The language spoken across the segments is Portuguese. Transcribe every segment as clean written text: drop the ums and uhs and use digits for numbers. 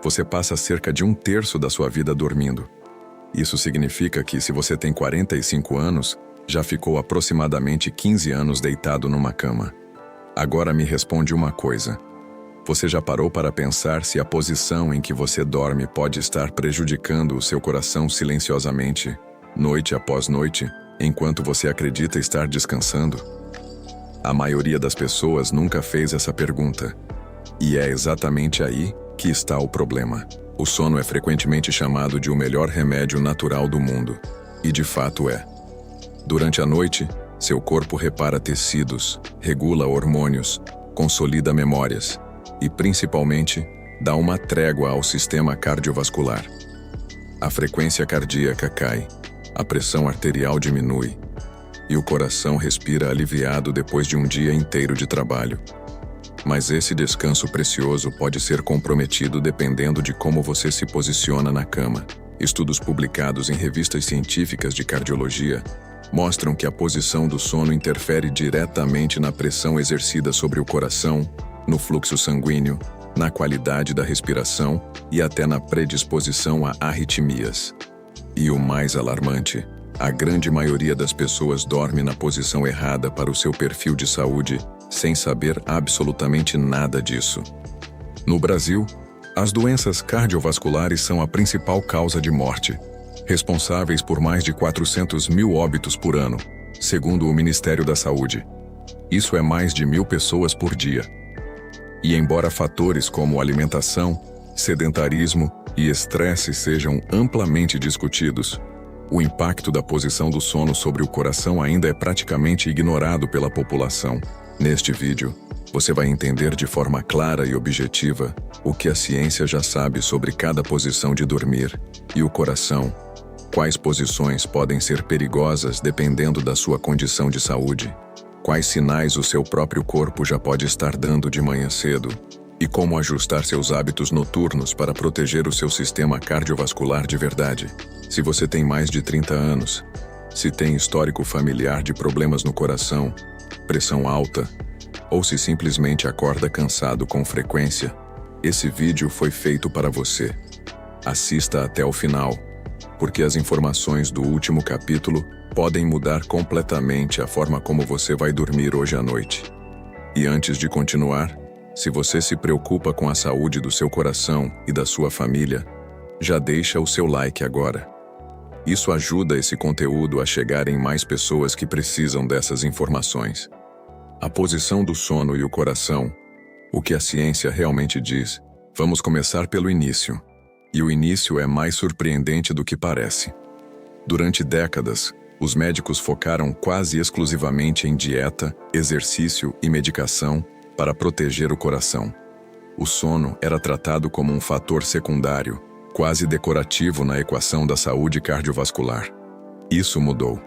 você passa cerca de 1/3 da sua vida dormindo. Isso significa que, se você tem 45 anos, já ficou aproximadamente 15 anos deitado numa cama. Agora me responde uma coisa. Você já parou para pensar se a posição em que você dorme pode estar prejudicando o seu coração silenciosamente, noite após noite, enquanto você acredita estar descansando? A maioria das pessoas nunca fez essa pergunta. E é exatamente aí que está o problema. O sono é frequentemente chamado de o melhor remédio natural do mundo. E de fato é. Durante a noite, seu corpo repara tecidos, regula hormônios, consolida memórias e, principalmente, dá uma trégua ao sistema cardiovascular. A frequência cardíaca cai, a pressão arterial diminui e o coração respira aliviado depois de um dia inteiro de trabalho. Mas esse descanso precioso pode ser comprometido dependendo de como você se posiciona na cama. Estudos publicados em revistas científicas de cardiologia mostram que a posição do sono interfere diretamente na pressão exercida sobre o coração, no fluxo sanguíneo, na qualidade da respiração e até na predisposição a arritmias. E o mais alarmante, a grande maioria das pessoas dorme na posição errada para o seu perfil de saúde, sem saber absolutamente nada disso. No Brasil, as doenças cardiovasculares são a principal causa de morte, responsáveis por mais de 400 mil óbitos por ano, segundo o Ministério da Saúde. Isso é mais de 1.000 pessoas por dia. E embora fatores como alimentação, sedentarismo e estresse sejam amplamente discutidos, o impacto da posição do sono sobre o coração ainda é praticamente ignorado pela população. Neste vídeo, você vai entender de forma clara e objetiva o que a ciência já sabe sobre cada posição de dormir e o coração, quais posições podem ser perigosas dependendo da sua condição de saúde, quais sinais o seu próprio corpo já pode estar dando de manhã cedo e como ajustar seus hábitos noturnos para proteger o seu sistema cardiovascular de verdade. Se você tem mais de 30 anos, se tem histórico familiar de problemas no coração, pressão alta, ou se simplesmente acorda cansado com frequência, esse vídeo foi feito para você. Assista até o final, porque as informações do último capítulo podem mudar completamente a forma como você vai dormir hoje à noite. E antes de continuar, se você se preocupa com a saúde do seu coração e da sua família, já deixa o seu like agora. Isso ajuda esse conteúdo a chegar em mais pessoas que precisam dessas informações. A posição do sono e o coração, o que a ciência realmente diz. Vamos começar pelo início. E o início é mais surpreendente do que parece. Durante décadas, os médicos focaram quase exclusivamente em dieta, exercício e medicação para proteger o coração. O sono era tratado como um fator secundário, quase decorativo na equação da saúde cardiovascular. Isso mudou.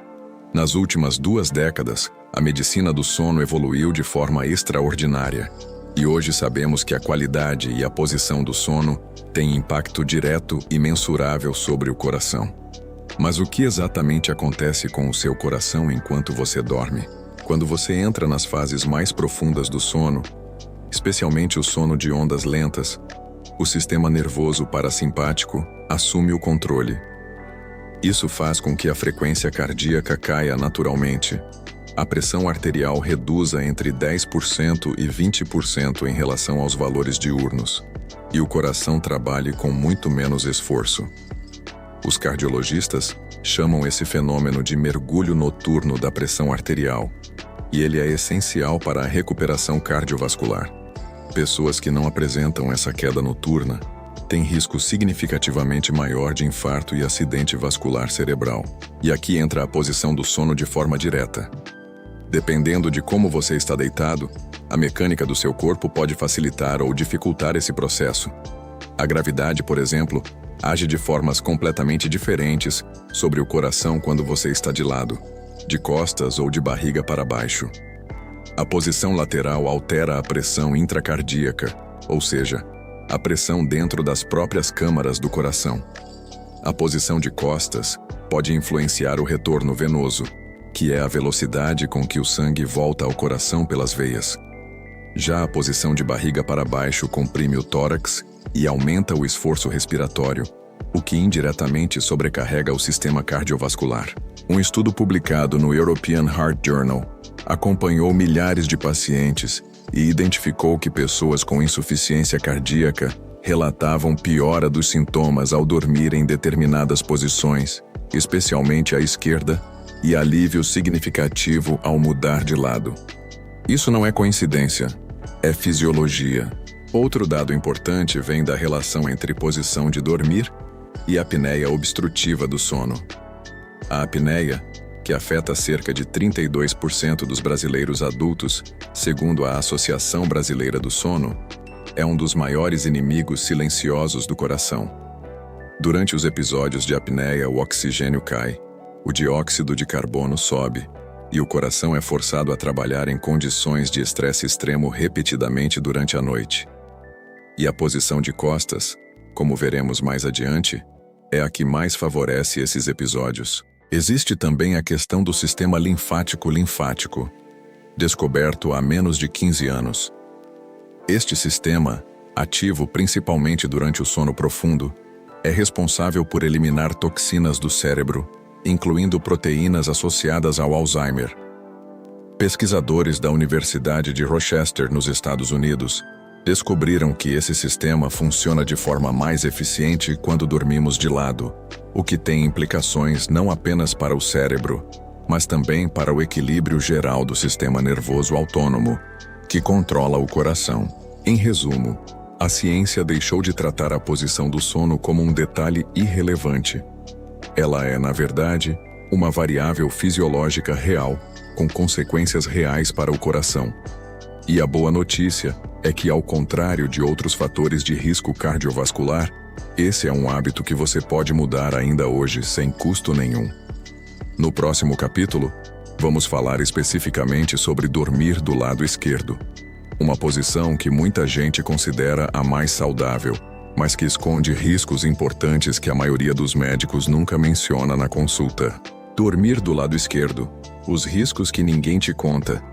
Nas últimas 2 décadas, a medicina do sono evoluiu de forma extraordinária. E hoje sabemos que a qualidade e a posição do sono têm impacto direto e mensurável sobre o coração. Mas o que exatamente acontece com o seu coração enquanto você dorme? Quando você entra nas fases mais profundas do sono, especialmente o sono de ondas lentas, o sistema nervoso parasimpático assume o controle. Isso faz com que a frequência cardíaca caia naturalmente, a pressão arterial reduza entre 10% e 20% em relação aos valores diurnos, e o coração trabalhe com muito menos esforço. Os cardiologistas chamam esse fenômeno de mergulho noturno da pressão arterial, e ele é essencial para a recuperação cardiovascular. Pessoas que não apresentam essa queda noturna têm risco significativamente maior de infarto e acidente vascular cerebral. E aqui entra a posição do sono de forma direta. Dependendo de como você está deitado, a mecânica do seu corpo pode facilitar ou dificultar esse processo. A gravidade, por exemplo, age de formas completamente diferentes sobre o coração quando você está de lado, de costas ou de barriga para baixo. A posição lateral altera a pressão intracardíaca, ou seja, a pressão dentro das próprias câmaras do coração. A posição de costas pode influenciar o retorno venoso, que é a velocidade com que o sangue volta ao coração pelas veias. Já a posição de barriga para baixo comprime o tórax e aumenta o esforço respiratório, o que indiretamente sobrecarrega o sistema cardiovascular. Um estudo publicado no European Heart Journal acompanhou milhares de pacientes e identificou que pessoas com insuficiência cardíaca relatavam piora dos sintomas ao dormir em determinadas posições, especialmente à esquerda, e alívio significativo ao mudar de lado. Isso não é coincidência, é fisiologia. Outro dado importante vem da relação entre posição de dormir e apneia obstrutiva do sono. A apneia, que afeta cerca de 32% dos brasileiros adultos, segundo a Associação Brasileira do Sono, é um dos maiores inimigos silenciosos do coração. Durante os episódios de apneia, o oxigênio cai, o dióxido de carbono sobe, e o coração é forçado a trabalhar em condições de estresse extremo repetidamente durante a noite. E a posição de costas, como veremos mais adiante, é a que mais favorece esses episódios. Existe também a questão do sistema linfático, descoberto há menos de 15 anos. Este sistema, ativo principalmente durante o sono profundo, é responsável por eliminar toxinas do cérebro, incluindo proteínas associadas ao Alzheimer. Pesquisadores da Universidade de Rochester, nos Estados Unidos, descobriram que esse sistema funciona de forma mais eficiente quando dormimos de lado, o que tem implicações não apenas para o cérebro, mas também para o equilíbrio geral do sistema nervoso autônomo, que controla o coração. Em resumo, a ciência deixou de tratar a posição do sono como um detalhe irrelevante. Ela é, na verdade, uma variável fisiológica real, com consequências reais para o coração. E a boa notícia é que, ao contrário de outros fatores de risco cardiovascular, esse é um hábito que você pode mudar ainda hoje sem custo nenhum. No próximo capítulo, vamos falar especificamente sobre dormir do lado esquerdo, uma posição que muita gente considera a mais saudável, mas que esconde riscos importantes que a maioria dos médicos nunca menciona na consulta. Dormir do lado esquerdo, os riscos que ninguém te conta.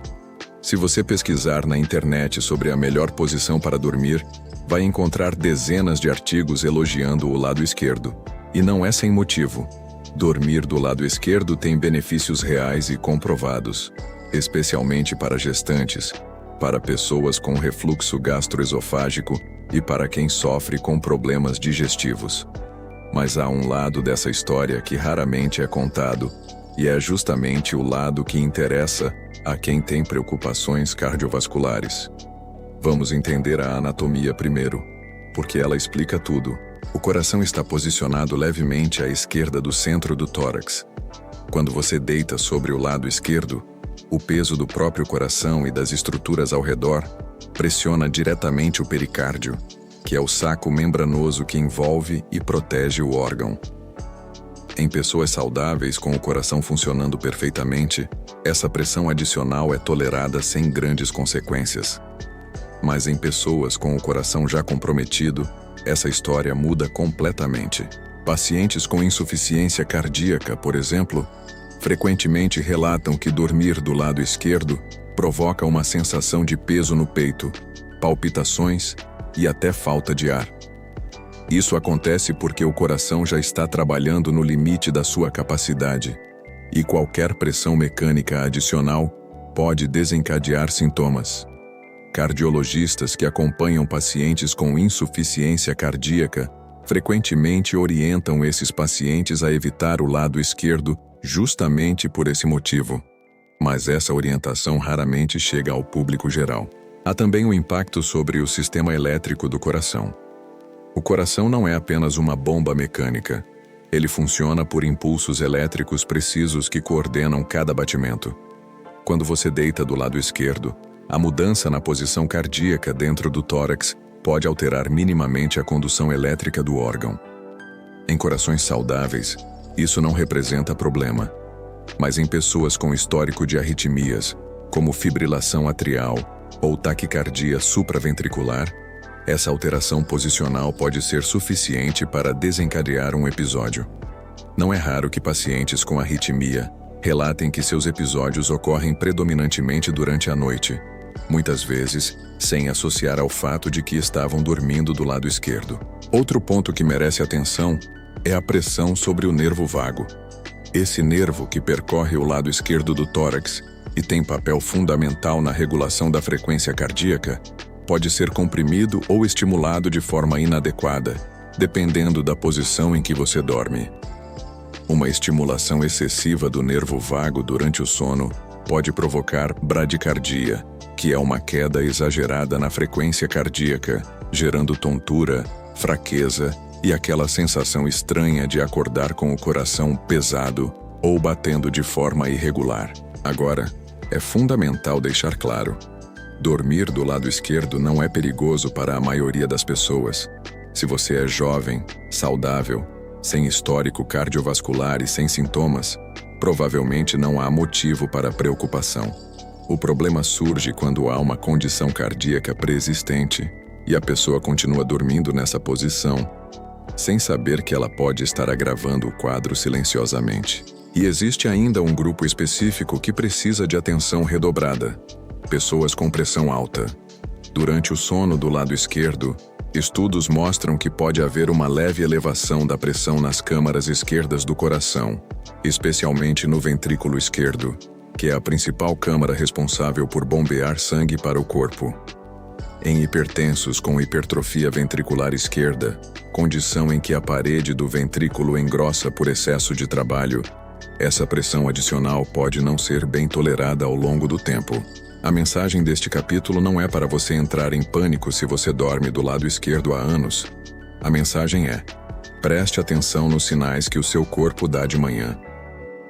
Se você pesquisar na internet sobre a melhor posição para dormir, vai encontrar dezenas de artigos elogiando o lado esquerdo. E não é sem motivo. Dormir do lado esquerdo tem benefícios reais e comprovados, especialmente para gestantes, para pessoas com refluxo gastroesofágico e para quem sofre com problemas digestivos. Mas há um lado dessa história que raramente é contado, e é justamente o lado que interessa a quem tem preocupações cardiovasculares. Vamos entender a anatomia primeiro, porque ela explica tudo. O coração está posicionado levemente à esquerda do centro do tórax. Quando você deita sobre o lado esquerdo, o peso do próprio coração e das estruturas ao redor pressiona diretamente o pericárdio, que é o saco membranoso que envolve e protege o órgão. Em pessoas saudáveis com o coração funcionando perfeitamente, essa pressão adicional é tolerada sem grandes consequências. Mas em pessoas com o coração já comprometido, essa história muda completamente. Pacientes com insuficiência cardíaca, por exemplo, frequentemente relatam que dormir do lado esquerdo provoca uma sensação de peso no peito, palpitações e até falta de ar. Isso acontece porque o coração já está trabalhando no limite da sua capacidade, e qualquer pressão mecânica adicional pode desencadear sintomas. Cardiologistas que acompanham pacientes com insuficiência cardíaca frequentemente orientam esses pacientes a evitar o lado esquerdo justamente por esse motivo. Mas essa orientação raramente chega ao público geral. Há também um impacto sobre o sistema elétrico do coração. O coração não é apenas uma bomba mecânica. Ele funciona por impulsos elétricos precisos que coordenam cada batimento. Quando você deita do lado esquerdo, a mudança na posição cardíaca dentro do tórax pode alterar minimamente a condução elétrica do órgão. Em corações saudáveis, isso não representa problema. Mas em pessoas com histórico de arritmias, como fibrilação atrial ou taquicardia supraventricular, essa alteração posicional pode ser suficiente para desencadear um episódio. Não é raro que pacientes com arritmia relatem que seus episódios ocorrem predominantemente durante a noite, muitas vezes sem associar ao fato de que estavam dormindo do lado esquerdo. Outro ponto que merece atenção é a pressão sobre o nervo vago. Esse nervo que percorre o lado esquerdo do tórax e tem papel fundamental na regulação da frequência cardíaca, pode ser comprimido ou estimulado de forma inadequada, dependendo da posição em que você dorme. Uma estimulação excessiva do nervo vago durante o sono pode provocar bradicardia, que é uma queda exagerada na frequência cardíaca, gerando tontura, fraqueza e aquela sensação estranha de acordar com o coração pesado ou batendo de forma irregular. Agora, é fundamental deixar claro: dormir do lado esquerdo não é perigoso para a maioria das pessoas. Se você é jovem, saudável, sem histórico cardiovascular e sem sintomas, provavelmente não há motivo para preocupação. O problema surge quando há uma condição cardíaca preexistente e a pessoa continua dormindo nessa posição, sem saber que ela pode estar agravando o quadro silenciosamente. E existe ainda um grupo específico que precisa de atenção redobrada: pessoas com pressão alta. Durante o sono do lado esquerdo, estudos mostram que pode haver uma leve elevação da pressão nas câmaras esquerdas do coração, especialmente no ventrículo esquerdo, que é a principal câmara responsável por bombear sangue para o corpo. Em hipertensos com hipertrofia ventricular esquerda, condição em que a parede do ventrículo engrossa por excesso de trabalho, essa pressão adicional pode não ser bem tolerada ao longo do tempo. A mensagem deste capítulo não é para você entrar em pânico se você dorme do lado esquerdo há anos. A mensagem é: preste atenção nos sinais que o seu corpo dá de manhã.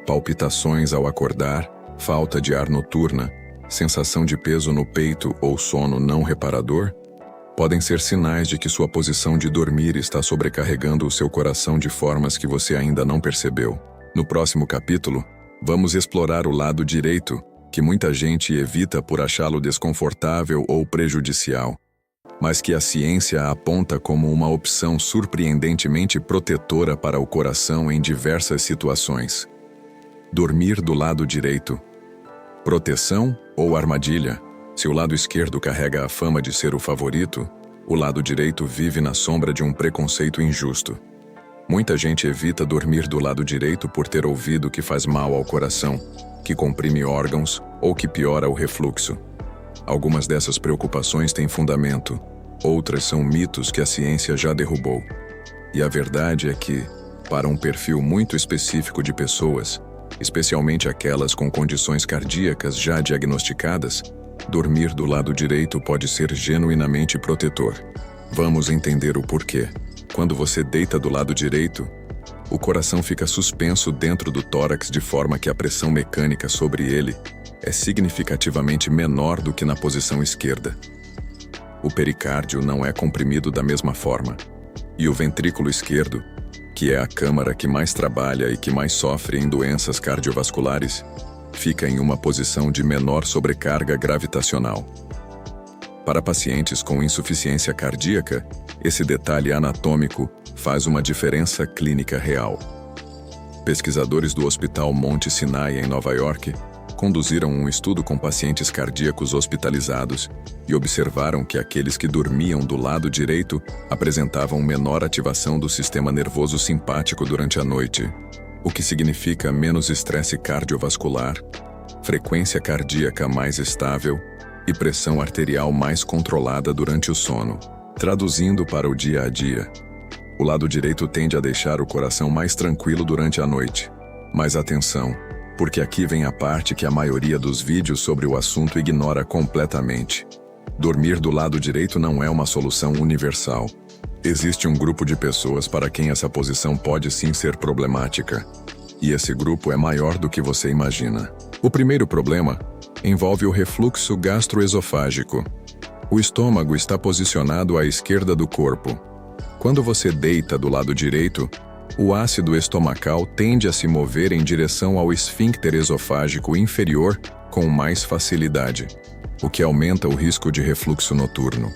Palpitações ao acordar, falta de ar noturna, sensação de peso no peito ou sono não reparador podem ser sinais de que sua posição de dormir está sobrecarregando o seu coração de formas que você ainda não percebeu. No próximo capítulo, vamos explorar o lado direito, que muita gente evita por achá-lo desconfortável ou prejudicial, mas que a ciência aponta como uma opção surpreendentemente protetora para o coração em diversas situações. Dormir do lado direito. Proteção ou armadilha? Se o lado esquerdo carrega a fama de ser o favorito, o lado direito vive na sombra de um preconceito injusto. Muita gente evita dormir do lado direito por ter ouvido que faz mal ao coração, que comprime órgãos ou que piora o refluxo. Algumas dessas preocupações têm fundamento, outras são mitos que a ciência já derrubou. E a verdade é que, para um perfil muito específico de pessoas, especialmente aquelas com condições cardíacas já diagnosticadas, dormir do lado direito pode ser genuinamente protetor. Vamos entender o porquê. Quando você deita do lado direito, o coração fica suspenso dentro do tórax de forma que a pressão mecânica sobre ele é significativamente menor do que na posição esquerda. O pericárdio não é comprimido da mesma forma, e o ventrículo esquerdo, que é a câmara que mais trabalha e que mais sofre em doenças cardiovasculares, fica em uma posição de menor sobrecarga gravitacional. Para pacientes com insuficiência cardíaca, esse detalhe anatômico faz uma diferença clínica real. Pesquisadores do Hospital Monte Sinai, em Nova York, conduziram um estudo com pacientes cardíacos hospitalizados e observaram que aqueles que dormiam do lado direito apresentavam menor ativação do sistema nervoso simpático durante a noite, o que significa menos estresse cardiovascular, frequência cardíaca mais estável e pressão arterial mais controlada durante o sono. Traduzindo para o dia a dia, o lado direito tende a deixar o coração mais tranquilo durante a noite. Mas atenção, porque aqui vem a parte que a maioria dos vídeos sobre o assunto ignora completamente. Dormir do lado direito não é uma solução universal. Existe um grupo de pessoas para quem essa posição pode sim ser problemática. E esse grupo é maior do que você imagina. O primeiro problema envolve o refluxo gastroesofágico. O estômago está posicionado à esquerda do corpo. Quando você deita do lado direito, o ácido estomacal tende a se mover em direção ao esfíncter esofágico inferior com mais facilidade, o que aumenta o risco de refluxo noturno.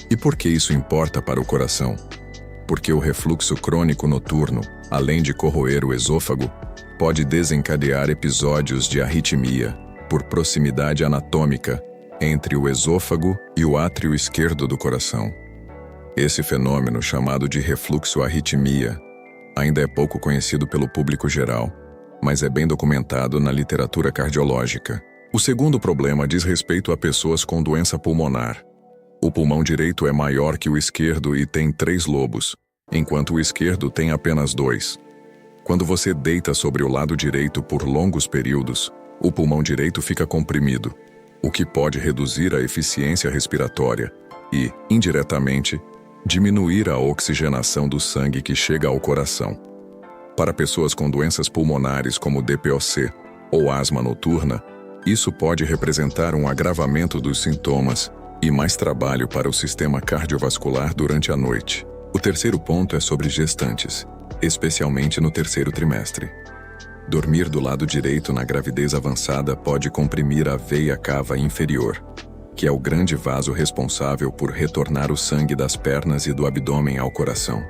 E por que isso importa para o coração? Porque o refluxo crônico noturno, além de corroer o esôfago, pode desencadear episódios de arritmia, por proximidade anatômica, entre o esôfago e o átrio esquerdo do coração. Esse fenômeno, chamado de refluxo-arritmia, ainda é pouco conhecido pelo público geral, mas é bem documentado na literatura cardiológica. O segundo problema diz respeito a pessoas com doença pulmonar. O pulmão direito é maior que o esquerdo e tem 3 lobos, enquanto o esquerdo tem apenas 2. Quando você deita sobre o lado direito por longos períodos, o pulmão direito fica comprimido, o que pode reduzir a eficiência respiratória e, indiretamente, diminuir a oxigenação do sangue que chega ao coração. Para pessoas com doenças pulmonares como DPOC ou asma noturna, isso pode representar um agravamento dos sintomas e mais trabalho para o sistema cardiovascular durante a noite. O terceiro ponto é sobre gestantes, especialmente no terceiro trimestre. Dormir do lado direito na gravidez avançada pode comprimir a veia cava inferior, que é o grande vaso responsável por retornar o sangue das pernas e do abdômen ao coração.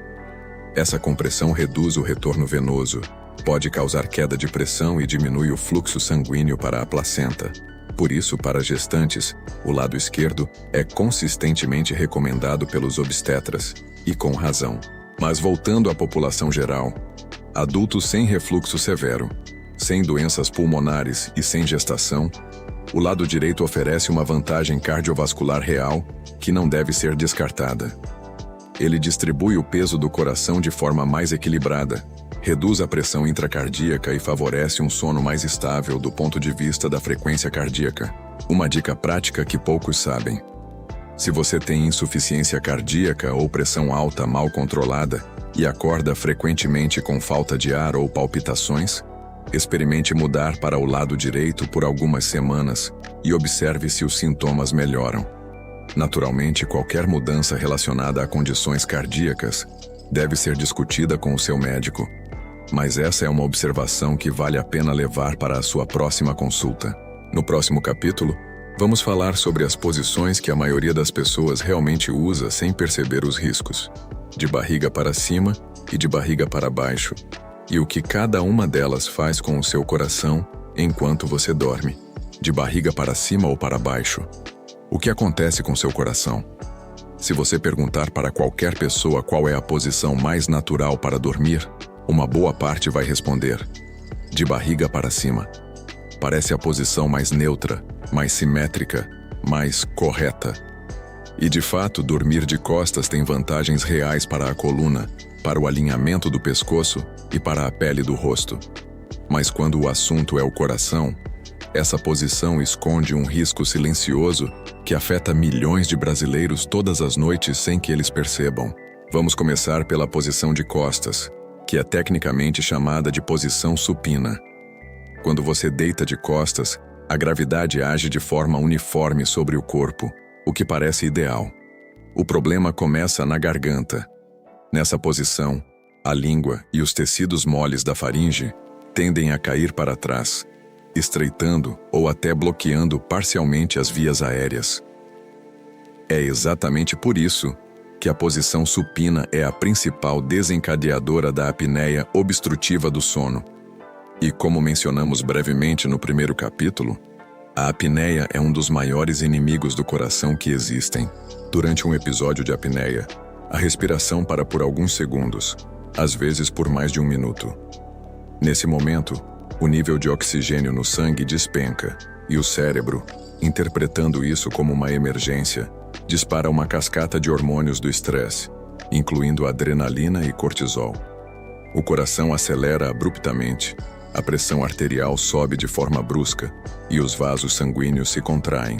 Essa compressão reduz o retorno venoso, pode causar queda de pressão e diminui o fluxo sanguíneo para a placenta. Por isso, para gestantes, o lado esquerdo é consistentemente recomendado pelos obstetras, e com razão. Mas voltando à população geral, adultos sem refluxo severo, sem doenças pulmonares e sem gestação, o lado direito oferece uma vantagem cardiovascular real que não deve ser descartada. Ele distribui o peso do coração de forma mais equilibrada, reduz a pressão intracardíaca e favorece um sono mais estável do ponto de vista da frequência cardíaca. Uma dica prática que poucos sabem. Se você tem insuficiência cardíaca ou pressão alta mal controlada e acorda frequentemente com falta de ar ou palpitações, experimente mudar para o lado direito por algumas semanas e observe se os sintomas melhoram. Naturalmente, qualquer mudança relacionada a condições cardíacas deve ser discutida com o seu médico, mas essa é uma observação que vale a pena levar para a sua próxima consulta. No próximo capítulo, vamos falar sobre as posições que a maioria das pessoas realmente usa sem perceber os riscos, de barriga para cima e de barriga para baixo, e o que cada uma delas faz com o seu coração enquanto você dorme, de barriga para cima ou para baixo. O que acontece com seu coração? Se você perguntar para qualquer pessoa qual é a posição mais natural para dormir, uma boa parte vai responder: de barriga para cima. Parece a posição mais neutra, mais simétrica, mais correta. E de fato, dormir de costas tem vantagens reais para a coluna, para o alinhamento do pescoço e para a pele do rosto. Mas quando o assunto é o coração, essa posição esconde um risco silencioso que afeta milhões de brasileiros todas as noites sem que eles percebam. Vamos começar pela posição de costas, que é tecnicamente chamada de posição supina. Quando você deita de costas, a gravidade age de forma uniforme sobre o corpo, o que parece ideal. O problema começa na garganta. Nessa posição, a língua e os tecidos moles da faringe tendem a cair para trás, estreitando ou até bloqueando parcialmente as vias aéreas. É exatamente por isso que a posição supina é a principal desencadeadora da apneia obstrutiva do sono. E como mencionamos brevemente no primeiro capítulo, a apneia é um dos maiores inimigos do coração que existem. Durante um episódio de apneia, a respiração para por alguns segundos, às vezes por mais de 1 minuto. Nesse momento, o nível de oxigênio no sangue despenca e o cérebro, interpretando isso como uma emergência, dispara uma cascata de hormônios do estresse, incluindo adrenalina e cortisol. O coração acelera abruptamente, a pressão arterial sobe de forma brusca e os vasos sanguíneos se contraem.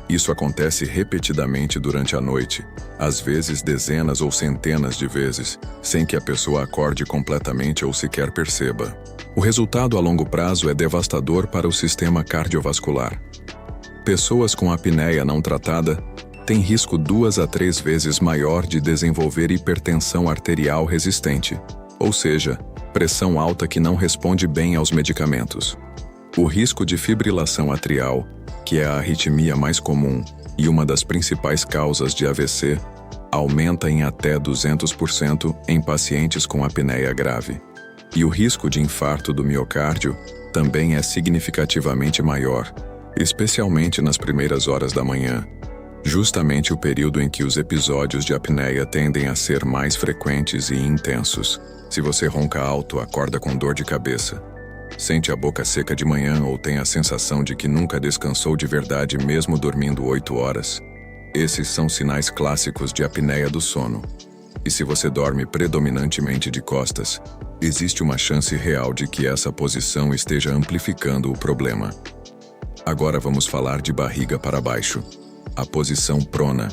Isso acontece repetidamente durante a noite, às vezes dezenas ou centenas de vezes, sem que a pessoa acorde completamente ou sequer perceba. O resultado a longo prazo é devastador para o sistema cardiovascular. Pessoas com apneia não tratada têm risco 2 a 3 vezes maior de desenvolver hipertensão arterial resistente, ou seja, pressão alta que não responde bem aos medicamentos. O risco de fibrilação atrial, que é a arritmia mais comum e uma das principais causas de AVC, aumenta em até 200% em pacientes com apneia grave. E o risco de infarto do miocárdio também é significativamente maior, especialmente nas primeiras horas da manhã, justamente o período em que os episódios de apneia tendem a ser mais frequentes e intensos. Se você ronca alto, acorda com dor de cabeça, sente a boca seca de manhã ou tem a sensação de que nunca descansou de verdade mesmo dormindo 8 horas, esses são sinais clássicos de apneia do sono. E se você dorme predominantemente de costas, existe uma chance real de que essa posição esteja amplificando o problema. Agora vamos falar de barriga para baixo, a posição prona,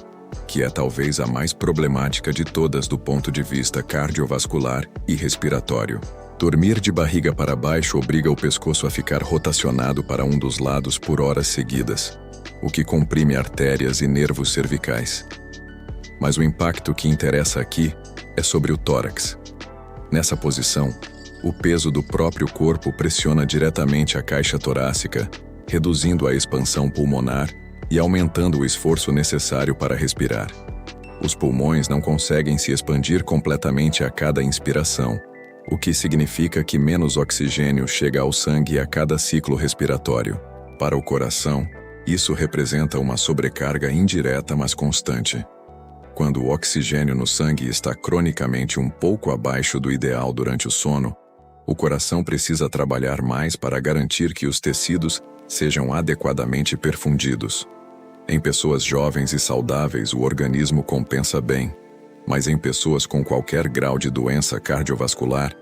que é talvez a mais problemática de todas do ponto de vista cardiovascular e respiratório. Dormir de barriga para baixo obriga o pescoço a ficar rotacionado para um dos lados por horas seguidas, o que comprime artérias e nervos cervicais. Mas o impacto que interessa aqui é sobre o tórax. Nessa posição, o peso do próprio corpo pressiona diretamente a caixa torácica, reduzindo a expansão pulmonar e aumentando o esforço necessário para respirar. Os pulmões não conseguem se expandir completamente a cada inspiração, o que significa que menos oxigênio chega ao sangue a cada ciclo respiratório. Para o coração, isso representa uma sobrecarga indireta, mas constante. Quando o oxigênio no sangue está cronicamente um pouco abaixo do ideal durante o sono, o coração precisa trabalhar mais para garantir que os tecidos sejam adequadamente perfundidos. Em pessoas jovens e saudáveis, o organismo compensa bem, mas em pessoas com qualquer grau de doença cardiovascular,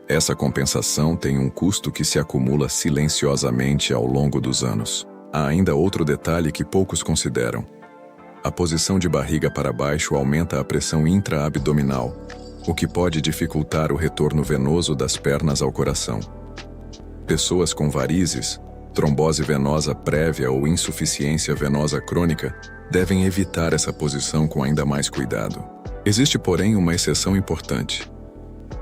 essa compensação tem um custo que se acumula silenciosamente ao longo dos anos. Há ainda outro detalhe que poucos consideram. A posição de barriga para baixo aumenta a pressão intra-abdominal, o que pode dificultar o retorno venoso das pernas ao coração. Pessoas com varizes, trombose venosa prévia ou insuficiência venosa crônica devem evitar essa posição com ainda mais cuidado. Existe, porém, uma exceção importante.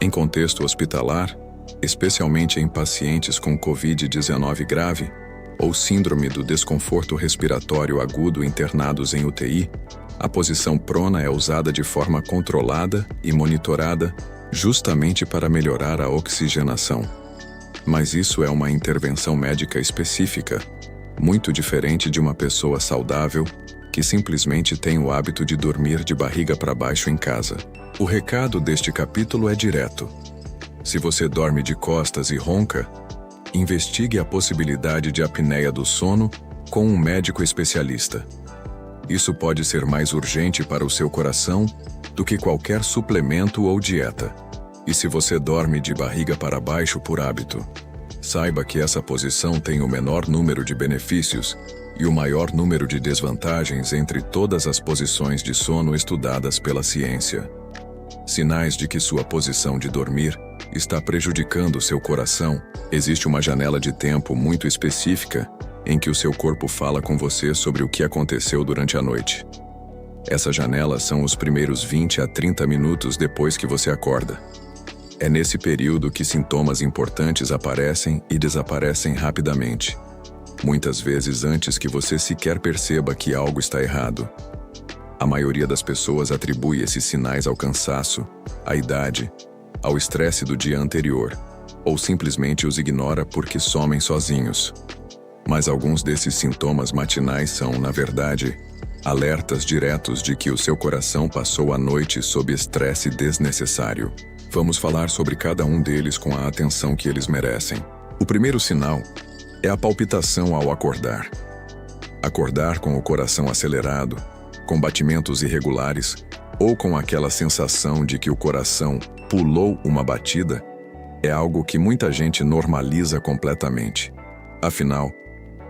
Em contexto hospitalar, especialmente em pacientes com Covid-19 grave, ou síndrome do desconforto respiratório agudo internados em UTI, a posição prona é usada de forma controlada e monitorada justamente para melhorar a oxigenação. Mas isso é uma intervenção médica específica, muito diferente de uma pessoa saudável que simplesmente tem o hábito de dormir de barriga para baixo em casa. O recado deste capítulo é direto. Se você dorme de costas e ronca, investigue a possibilidade de apneia do sono com um médico especialista. Isso pode ser mais urgente para o seu coração do que qualquer suplemento ou dieta. E se você dorme de barriga para baixo por hábito, saiba que essa posição tem o menor número de benefícios e o maior número de desvantagens entre todas as posições de sono estudadas pela ciência. Sinais de que sua posição de dormir está prejudicando seu coração. Existe uma janela de tempo muito específica em que o seu corpo fala com você sobre o que aconteceu durante a noite. Essa janela são os primeiros 20 a 30 minutos depois que você acorda. É nesse período que sintomas importantes aparecem e desaparecem rapidamente, muitas vezes antes que você sequer perceba que algo está errado. A maioria das pessoas atribui esses sinais ao cansaço, à idade, ao estresse do dia anterior, ou simplesmente os ignora porque somem sozinhos. Mas alguns desses sintomas matinais são, na verdade, alertas diretos de que o seu coração passou a noite sob estresse desnecessário. Vamos falar sobre cada um deles com a atenção que eles merecem. O primeiro sinal é a palpitação ao acordar. Acordar com o coração acelerado, com batimentos irregulares, ou com aquela sensação de que o coração pulou uma batida, é algo que muita gente normaliza completamente. Afinal,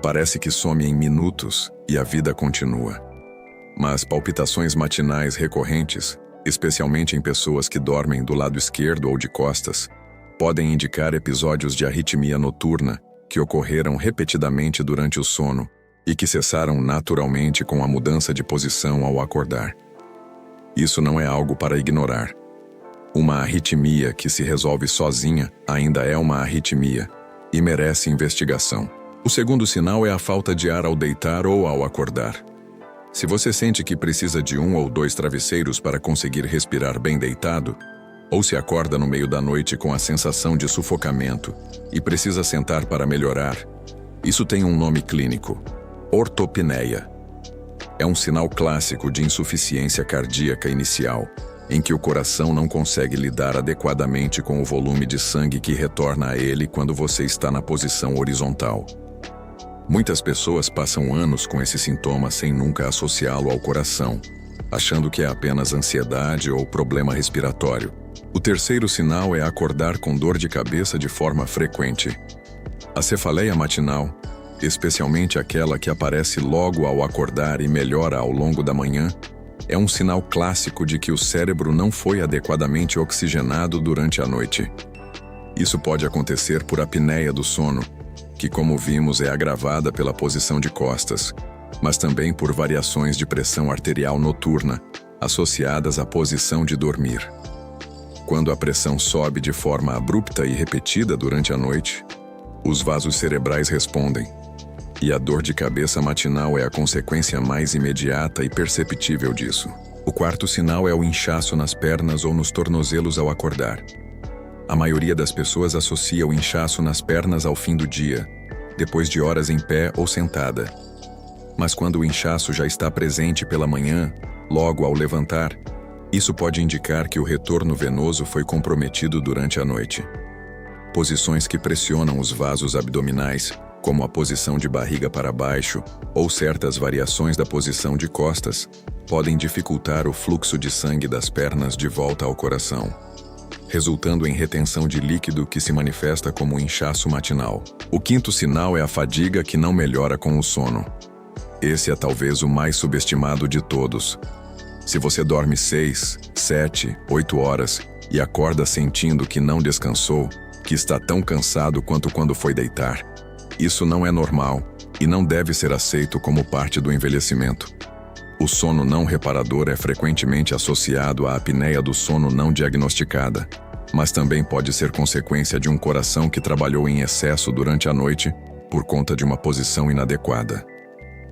parece que some em minutos e a vida continua. Mas palpitações matinais recorrentes, especialmente em pessoas que dormem do lado esquerdo ou de costas, podem indicar episódios de arritmia noturna que ocorreram repetidamente durante o sono e que cessaram naturalmente com a mudança de posição ao acordar. Isso não é algo para ignorar. Uma arritmia que se resolve sozinha ainda é uma arritmia e merece investigação. O segundo sinal é a falta de ar ao deitar ou ao acordar. Se você sente que precisa de 1 ou 2 travesseiros para conseguir respirar bem deitado, ou se acorda no meio da noite com a sensação de sufocamento e precisa sentar para melhorar, isso tem um nome clínico: Ortopneia. É um sinal clássico de insuficiência cardíaca inicial, em que o coração não consegue lidar adequadamente com o volume de sangue que retorna a ele quando você está na posição horizontal. Muitas pessoas passam anos com esse sintoma sem nunca associá-lo ao coração, achando que é apenas ansiedade ou problema respiratório. O terceiro sinal é acordar com dor de cabeça de forma frequente. A cefaleia matinal, especialmente aquela que aparece logo ao acordar e melhora ao longo da manhã, é um sinal clássico de que o cérebro não foi adequadamente oxigenado durante a noite. Isso pode acontecer por apneia do sono, que, como vimos, é agravada pela posição de costas, mas também por variações de pressão arterial noturna, associadas à posição de dormir. Quando a pressão sobe de forma abrupta e repetida durante a noite, os vasos cerebrais respondem, e a dor de cabeça matinal é a consequência mais imediata e perceptível disso. O quarto sinal é o inchaço nas pernas ou nos tornozelos ao acordar. A maioria das pessoas associa o inchaço nas pernas ao fim do dia, depois de horas em pé ou sentada. Mas quando o inchaço já está presente pela manhã, logo ao levantar, isso pode indicar que o retorno venoso foi comprometido durante a noite. Posições que pressionam os vasos abdominais, como a posição de barriga para baixo ou certas variações da posição de costas, podem dificultar o fluxo de sangue das pernas de volta ao coração, resultando em retenção de líquido que se manifesta como inchaço matinal. O quinto sinal é a fadiga que não melhora com o sono. Esse é talvez o mais subestimado de todos. Se você dorme 6, 7, 8 horas e acorda sentindo que não descansou, que está tão cansado quanto quando foi deitar, isso não é normal e não deve ser aceito como parte do envelhecimento. O sono não reparador é frequentemente associado à apneia do sono não diagnosticada, mas também pode ser consequência de um coração que trabalhou em excesso durante a noite por conta de uma posição inadequada.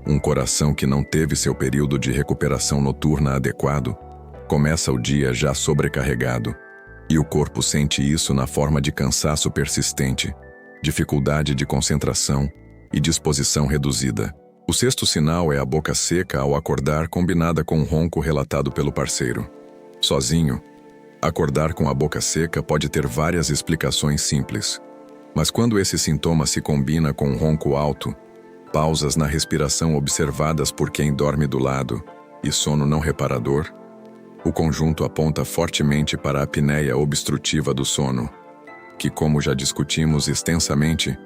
Um coração que não teve seu período de recuperação noturna adequado começa o dia já sobrecarregado, e o corpo sente isso na forma de cansaço persistente, dificuldade de concentração e disposição reduzida. O sexto sinal é a boca seca ao acordar combinada com um ronco relatado pelo parceiro. Sozinho, acordar com a boca seca pode ter várias explicações simples. Mas quando esse sintoma se combina com um ronco alto, pausas na respiração observadas por quem dorme do lado e sono não reparador, o conjunto aponta fortemente para a apneia obstrutiva do sono, que, como já discutimos extensamente,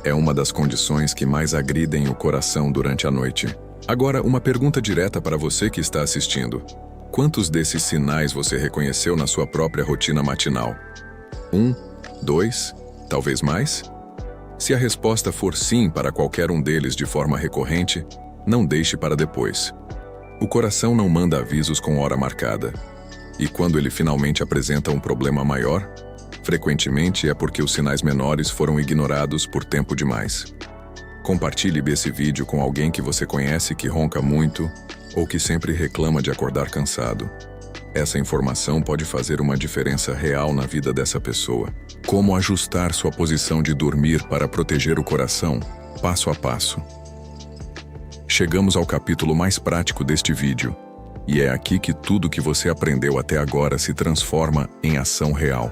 é uma das condições que mais agridem o coração durante a noite. Agora, uma pergunta direta para você que está assistindo. Quantos desses sinais você reconheceu na sua própria rotina matinal? 1, 2, talvez mais? Se a resposta for sim para qualquer um deles de forma recorrente, não deixe para depois. O coração não manda avisos com hora marcada. E quando ele finalmente apresenta um problema maior, frequentemente é porque os sinais menores foram ignorados por tempo demais. Compartilhe esse vídeo com alguém que você conhece que ronca muito ou que sempre reclama de acordar cansado. Essa informação pode fazer uma diferença real na vida dessa pessoa. Como ajustar sua posição de dormir para proteger o coração, passo a passo. Chegamos ao capítulo mais prático deste vídeo, e é aqui que tudo que você aprendeu até agora se transforma em ação real.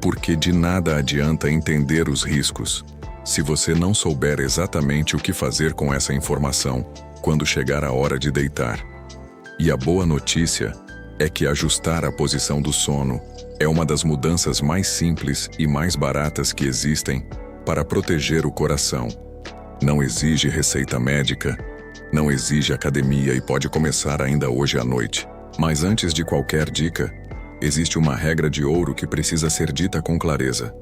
Porque de nada adianta entender os riscos, se você não souber exatamente o que fazer com essa informação quando chegar a hora de deitar. E a boa notícia é que ajustar a posição do sono é uma das mudanças mais simples e mais baratas que existem para proteger o coração. Não exige receita médica, não exige academia e pode começar ainda hoje à noite. Mas antes de qualquer dica, existe uma regra de ouro que precisa ser dita com clareza.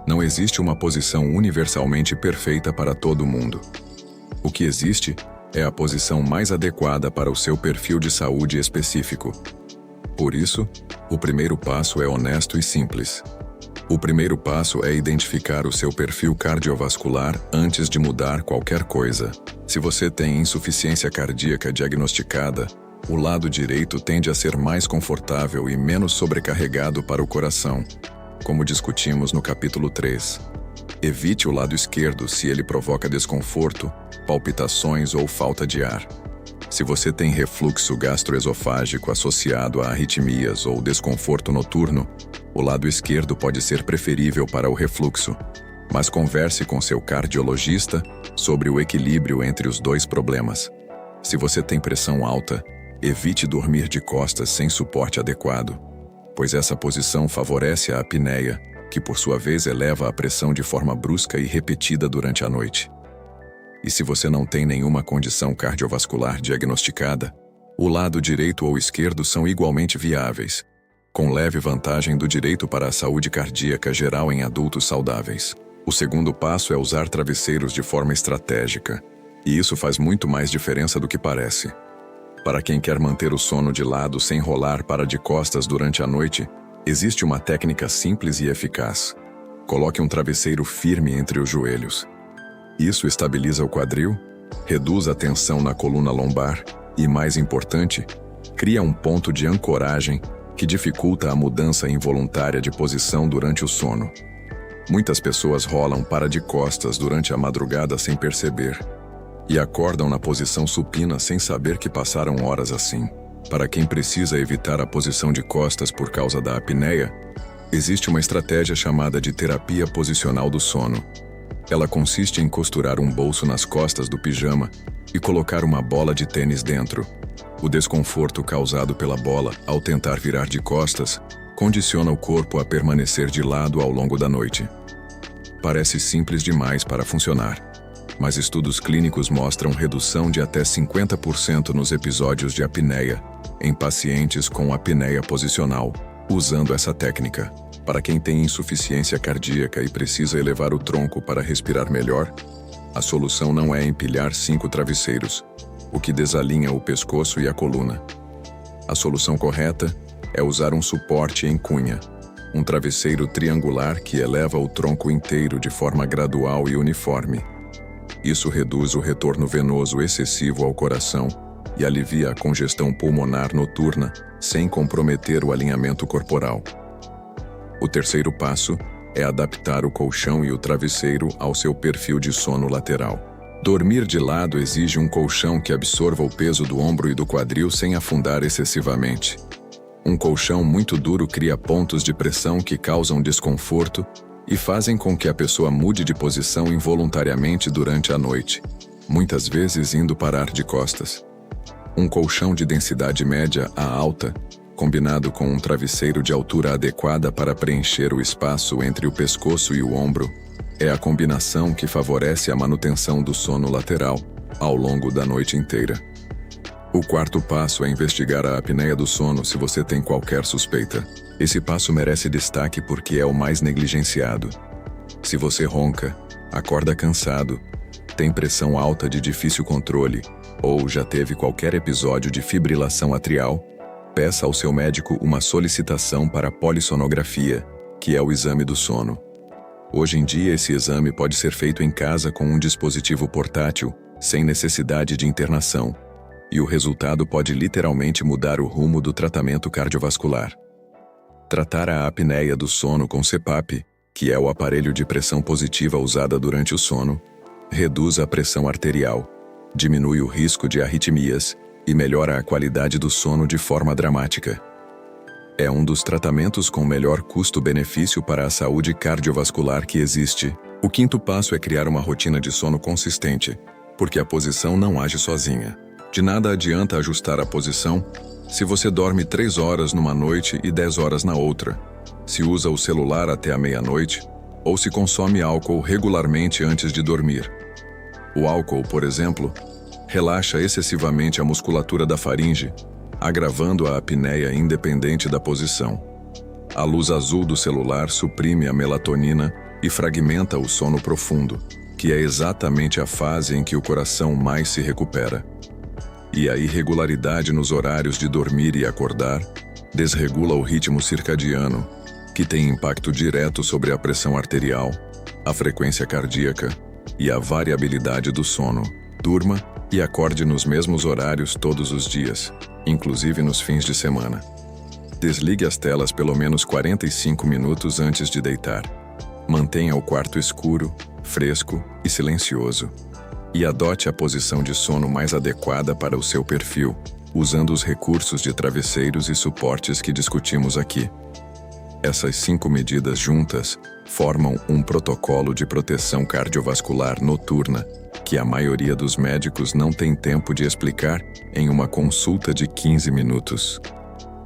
Não existe uma posição universalmente perfeita para todo mundo. O que existe é a posição mais adequada para o seu perfil de saúde específico. Por isso, o primeiro passo é honesto e simples. O primeiro passo é identificar o seu perfil cardiovascular antes de mudar qualquer coisa. Se você tem insuficiência cardíaca diagnosticada, o lado direito tende a ser mais confortável e menos sobrecarregado para o coração, como discutimos no capítulo 3. Evite o lado esquerdo se ele provoca desconforto, palpitações ou falta de ar. Se você tem refluxo gastroesofágico associado a arritmias ou desconforto noturno, o lado esquerdo pode ser preferível para o refluxo, mas converse com seu cardiologista sobre o equilíbrio entre os dois problemas. Se você tem pressão alta, evite dormir de costas sem suporte adequado, pois essa posição favorece a apneia, que por sua vez eleva a pressão de forma brusca e repetida durante a noite. E se você não tem nenhuma condição cardiovascular diagnosticada, o lado direito ou esquerdo são igualmente viáveis, com leve vantagem do direito para a saúde cardíaca geral em adultos saudáveis. O segundo passo é usar travesseiros de forma estratégica, e isso faz muito mais diferença do que parece. Para quem quer manter o sono de lado sem rolar para de costas durante a noite, existe uma técnica simples e eficaz. Coloque um travesseiro firme entre os joelhos. Isso estabiliza o quadril, reduz a tensão na coluna lombar e, mais importante, cria um ponto de ancoragem que dificulta a mudança involuntária de posição durante o sono. Muitas pessoas rolam para de costas durante a madrugada sem perceber e acordam na posição supina sem saber que passaram horas assim. Para quem precisa evitar a posição de costas por causa da apneia, existe uma estratégia chamada de terapia posicional do sono. Ela consiste em costurar um bolso nas costas do pijama e colocar uma bola de tênis dentro. O desconforto causado pela bola ao tentar virar de costas condiciona o corpo a permanecer de lado ao longo da noite. Parece simples demais para funcionar, mas estudos clínicos mostram redução de até 50% nos episódios de apneia em pacientes com apneia posicional, usando essa técnica. Para quem tem insuficiência cardíaca e precisa elevar o tronco para respirar melhor, a solução não é empilhar 5 travesseiros, o que desalinha o pescoço e a coluna. A solução correta é usar um suporte em cunha, um travesseiro triangular que eleva o tronco inteiro de forma gradual e uniforme. Isso reduz o retorno venoso excessivo ao coração e alivia a congestão pulmonar noturna sem comprometer o alinhamento corporal. O terceiro passo é adaptar o colchão e o travesseiro ao seu perfil de sono lateral. Dormir de lado exige um colchão que absorva o peso do ombro e do quadril sem afundar excessivamente. Um colchão muito duro cria pontos de pressão que causam desconforto e fazem com que a pessoa mude de posição involuntariamente durante a noite, muitas vezes indo parar de costas. Um colchão de densidade média a alta, combinado com um travesseiro de altura adequada para preencher o espaço entre o pescoço e o ombro, é a combinação que favorece a manutenção do sono lateral ao longo da noite inteira. O quarto passo é investigar a apneia do sono se você tem qualquer suspeita. Esse passo merece destaque porque é o mais negligenciado. Se você ronca, acorda cansado, tem pressão alta de difícil controle ou já teve qualquer episódio de fibrilação atrial, peça ao seu médico uma solicitação para polissonografia, que é o exame do sono. Hoje em dia, esse exame pode ser feito em casa com um dispositivo portátil, sem necessidade de internação, e o resultado pode literalmente mudar o rumo do tratamento cardiovascular. Tratar a apneia do sono com CPAP, que é o aparelho de pressão positiva usada durante o sono, reduz a pressão arterial, diminui o risco de arritmias e melhora a qualidade do sono de forma dramática. É um dos tratamentos com melhor custo-benefício para a saúde cardiovascular que existe. O quinto passo é criar uma rotina de sono consistente, porque a posição não age sozinha. De nada adianta ajustar a posição se você dorme 3 horas numa noite e 10 horas na outra, se usa o celular até a meia-noite ou se consome álcool regularmente antes de dormir. O álcool, por exemplo, relaxa excessivamente a musculatura da faringe, agravando a apneia independente da posição. A luz azul do celular suprime a melatonina e fragmenta o sono profundo, que é exatamente a fase em que o coração mais se recupera. E a irregularidade nos horários de dormir e acordar desregula o ritmo circadiano, que tem impacto direto sobre a pressão arterial, a frequência cardíaca e a variabilidade do sono. Durma e acorde nos mesmos horários todos os dias, inclusive nos fins de semana. Desligue as telas pelo menos 45 minutos antes de deitar. Mantenha o quarto escuro, fresco e silencioso. E adote a posição de sono mais adequada para o seu perfil, usando os recursos de travesseiros e suportes que discutimos aqui. Essas 5 medidas juntas formam um protocolo de proteção cardiovascular noturna que a maioria dos médicos não tem tempo de explicar em uma consulta de 15 minutos,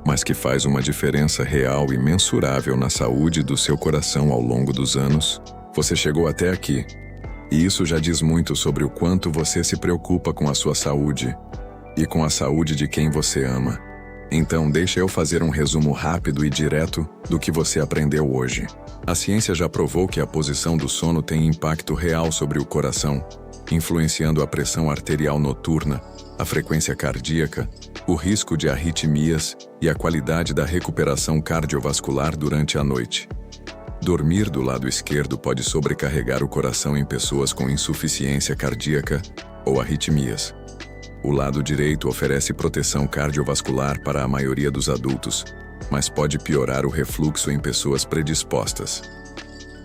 mas que faz uma diferença real e mensurável na saúde do seu coração ao longo dos anos. Você chegou até aqui, e isso já diz muito sobre o quanto você se preocupa com a sua saúde e com a saúde de quem você ama. Então, deixa eu fazer um resumo rápido e direto do que você aprendeu hoje. A ciência já provou que a posição do sono tem impacto real sobre o coração, influenciando a pressão arterial noturna, a frequência cardíaca, o risco de arritmias e a qualidade da recuperação cardiovascular durante a noite. Dormir do lado esquerdo pode sobrecarregar o coração em pessoas com insuficiência cardíaca ou arritmias. O lado direito oferece proteção cardiovascular para a maioria dos adultos, mas pode piorar o refluxo em pessoas predispostas.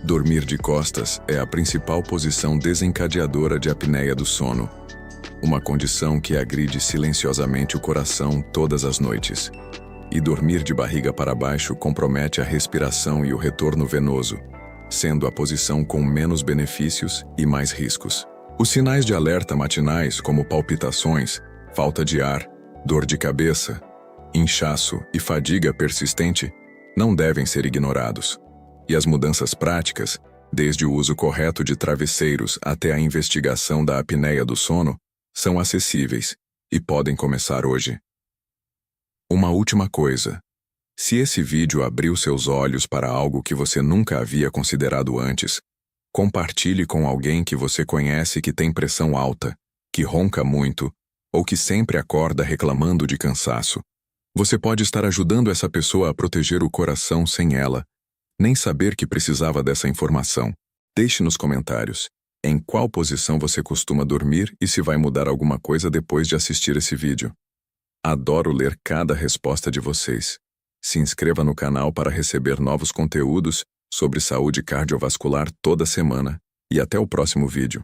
Dormir de costas é a principal posição desencadeadora de apneia do sono, uma condição que agride silenciosamente o coração todas as noites. E dormir de barriga para baixo compromete a respiração e o retorno venoso, sendo a posição com menos benefícios e mais riscos. Os sinais de alerta matinais, como palpitações, falta de ar, dor de cabeça, inchaço e fadiga persistente, não devem ser ignorados. E as mudanças práticas, desde o uso correto de travesseiros até a investigação da apneia do sono, são acessíveis e podem começar hoje. Uma última coisa. Se esse vídeo abriu seus olhos para algo que você nunca havia considerado antes, compartilhe com alguém que você conhece que tem pressão alta, que ronca muito ou que sempre acorda reclamando de cansaço. Você pode estar ajudando essa pessoa a proteger o coração sem ela nem saber que precisava dessa informação. Deixe nos comentários em qual posição você costuma dormir e se vai mudar alguma coisa depois de assistir esse vídeo. Adoro ler cada resposta de vocês. Se inscreva no canal para receber novos conteúdos sobre saúde cardiovascular toda semana e até o próximo vídeo.